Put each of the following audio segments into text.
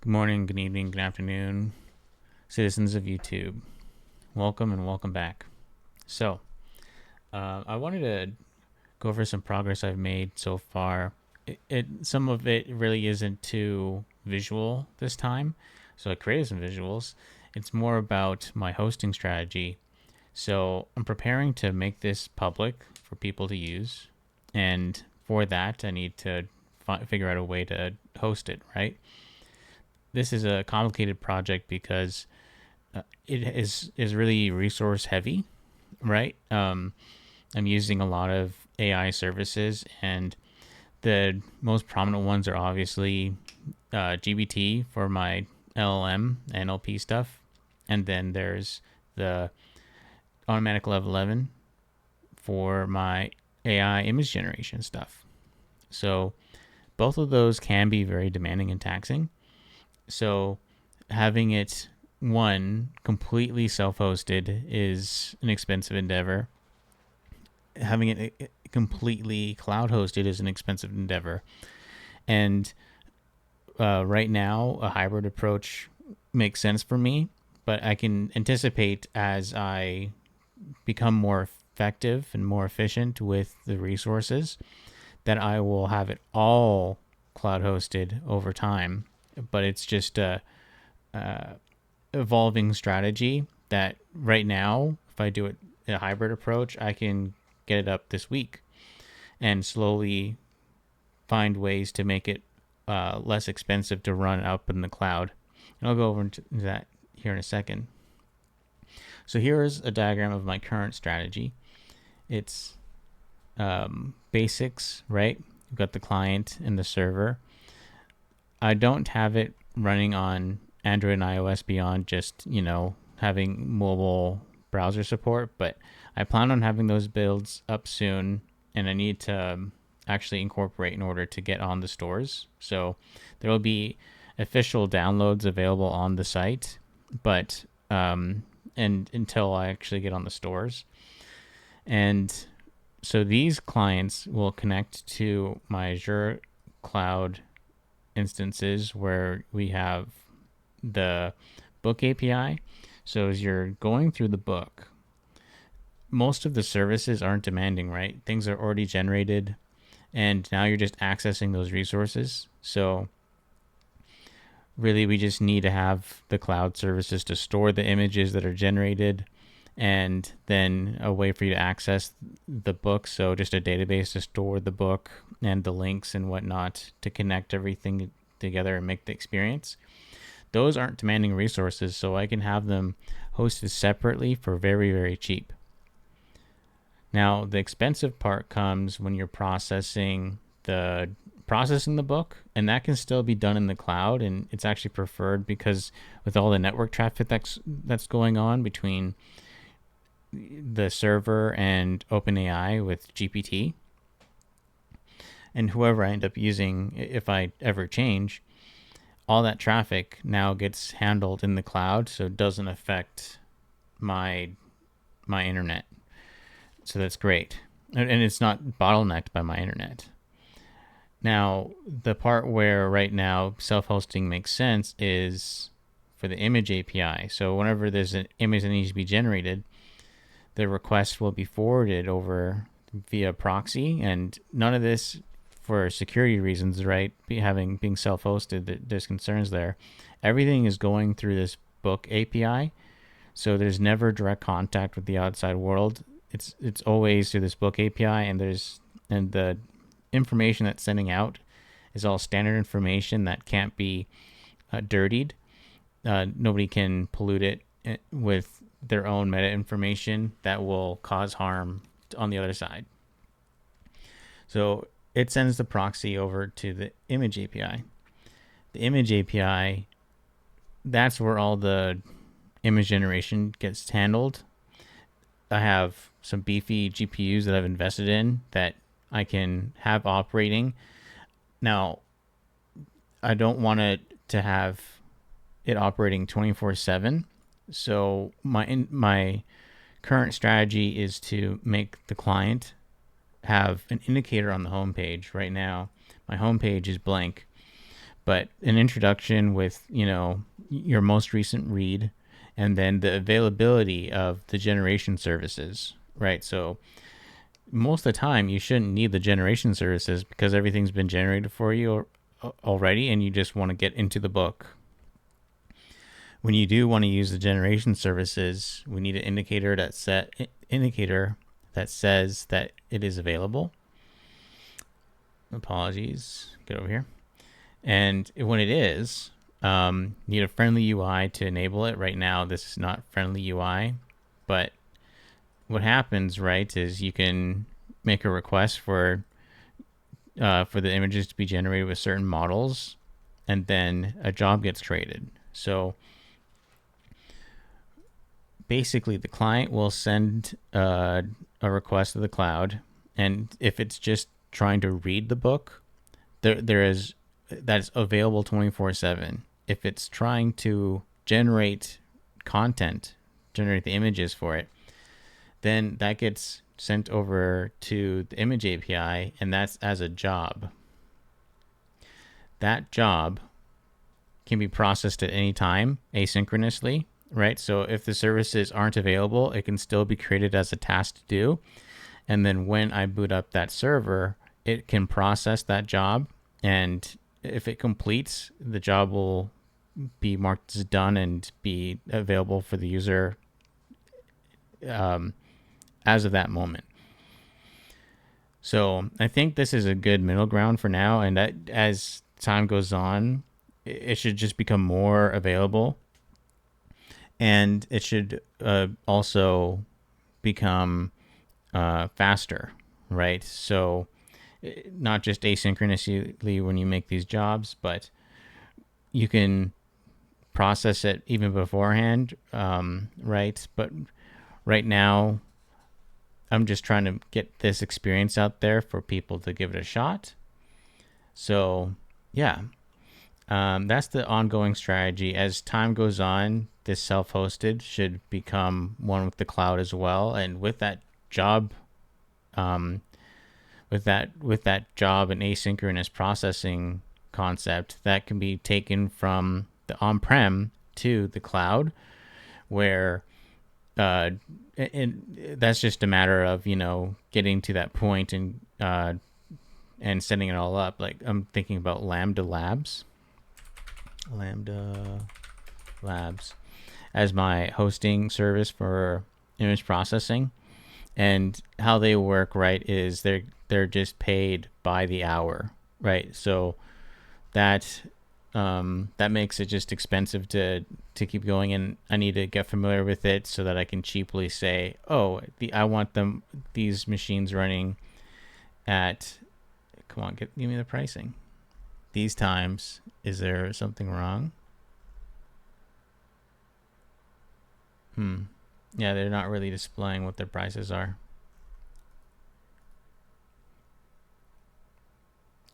Good morning, good evening, good afternoon, citizens of YouTube. Welcome and welcome back. So, I wanted to go over some progress I've made so far. Some of it really isn't too visual this time, so I created some visuals. It's more about my hosting strategy. So, I'm preparing to make this public for people to use, and for that, I need to figure out a way to host it, right? This is a complicated project because it is really resource heavy, right? I'm using a lot of AI services, and the most prominent ones are obviously GBT for my LLM NLP stuff, and then there's the automatic level 11 for my AI image generation stuff. So both of those can be very demanding and taxing. So having it one completely self-hosted is an expensive endeavor. Having it completely cloud hosted is an expensive endeavor. And right now, a hybrid approach makes sense for me, but I can anticipate as I become more effective and more efficient with the resources that I will have it all cloud hosted over time. But it's just a evolving strategy that right now, if I do it a hybrid approach, I can get it up this week and slowly find ways to make it less expensive to run up in the cloud. And I'll go over into that here in a second. So here's a diagram of my current strategy. It's basics, right? You've got the client and the server. I don't have it running on Android and iOS beyond just, having mobile browser support, but I plan on having those builds up soon, and I need to actually incorporate in order to get on the stores. So there will be official downloads available on the site, but and until I actually get on the stores. And so these clients will connect to my Azure cloud instances where we have the book API. So as you're going through the book, most of the services aren't demanding, right? Things are already generated, and now you're just accessing those resources. So really, we just need to have the cloud services to store the images that are generated, and then a way for you to access the book. So just a database to store the book and the links and whatnot to connect everything together and make the experience. Those aren't demanding resources, so I can have them hosted separately for very, very cheap. Now, the expensive part comes when you're processing the book, and that can still be done in the cloud, and it's actually preferred because with all the network traffic that's going on between the server and OpenAI with GPT, and whoever I end up using, if I ever change, all that traffic now gets handled in the cloud, so it doesn't affect my internet. So that's great, and it's not bottlenecked by my internet. Now, the part where right now self-hosting makes sense is for the image API. So whenever there's an image that needs to be generated, the request will be forwarded over via proxy, and none of this for security reasons, right? Being self-hosted, there's concerns there. Everything is going through this book API, so there's never direct contact with the outside world. It's always through this book API, and the information that's sending out is all standard information that can't be dirtied. Nobody can pollute it with their own meta information that will cause harm on the other side. So it sends the proxy over to the image API. The image API, that's where all the image generation gets handled. I have some beefy GPUs that I've invested in that I can have operating. Now, I don't want it to have it operating 24/7. So my current strategy is to make the client have an indicator on the homepage. Right now, my homepage is blank, but an introduction with, your most recent read, and then the availability of the generation services, right? So most of the time you shouldn't need the generation services because everything's been generated for you already, and you just want to get into the book. When you do want to use the generation services, we need an indicator that says that it is available. Apologies, get over here. And when it is, need a friendly UI to enable it. Right now, this is not friendly UI, but what happens, right, is you can make a request for the images to be generated with certain models, and then a job gets created. So basically, the client will send a request to the cloud, and if it's just trying to read the book, that's available 24/7. If it's trying to generate content, generate the images for it, then that gets sent over to the image API, and that's as a job. That job can be processed at any time asynchronously, right? So if the services aren't available, it can still be created as a task to do. And then when I boot up that server, it can process that job. And if it completes, the job will be marked as done and be available for the user as of that moment. So I think this is a good middle ground for now. And that as time goes on, it should just become more available. And it should also become faster, right? So not just asynchronously when you make these jobs, but you can process it even beforehand, right? But right now, I'm just trying to get this experience out there for people to give it a shot. So yeah, that's the ongoing strategy. As time goes on, this self-hosted should become one with the cloud as well. And with that job, with that job and asynchronous processing concept, that can be taken from the on-prem to the cloud, where and that's just a matter of getting to that point and setting it all up. Like I'm thinking about Lambda Labs as my hosting service for image processing, and how they work, right, is they're just paid by the hour, right? So that makes it just expensive to keep going, and I need to get familiar with it so that I can cheaply say, oh, I want these machines running at, come on, give me the pricing. These times, is there something wrong? Yeah, they're not really displaying what their prices are.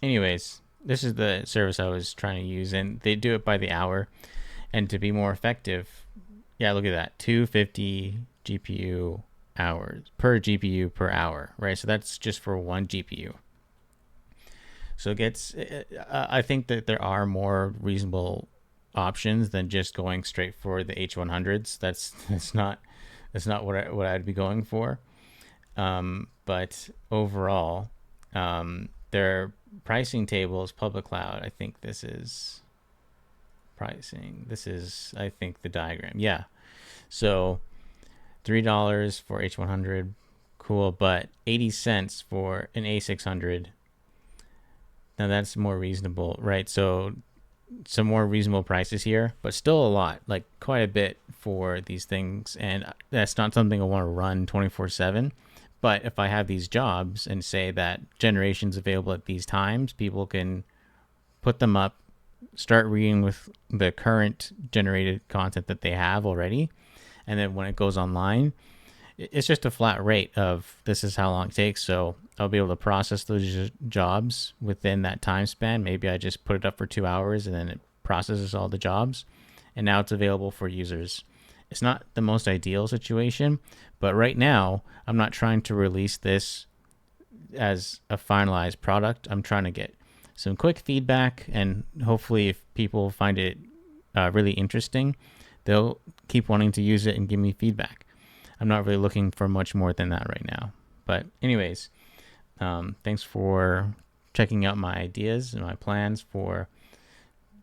Anyways, this is the service I was trying to use, and they do it by the hour. And to be more effective, yeah, look at that, 250 GPU hours per GPU per hour, right? So that's just for one GPU. So it gets, I think that there are more reasonable options than just going straight for the H100s. That's not what I'd be going for. But overall, their pricing table is public cloud. I think this is pricing. This is, I think, the diagram. Yeah. So $3 for H100, cool, but 80 cents for an A600. Now that's more reasonable, right? So some more reasonable prices here, but still a lot, like quite a bit for these things. And that's not something I want to run 24/7. But if I have these jobs and say that generation's available at these times, people can put them up, start reading with the current generated content that they have already. And then when it goes online, it's just a flat rate of this is how long it takes. So I'll be able to process those jobs within that time span. Maybe I just put it up for 2 hours and then it processes all the jobs. And now it's available for users. It's not the most ideal situation, but right now I'm not trying to release this as a finalized product. I'm trying to get some quick feedback, and hopefully if people find it really interesting, they'll keep wanting to use it and give me feedback. I'm not really looking for much more than that right now. But anyways, thanks for checking out my ideas and my plans for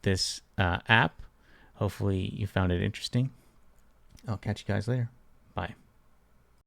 this app. Hopefully you found it interesting. I'll catch you guys later. Bye.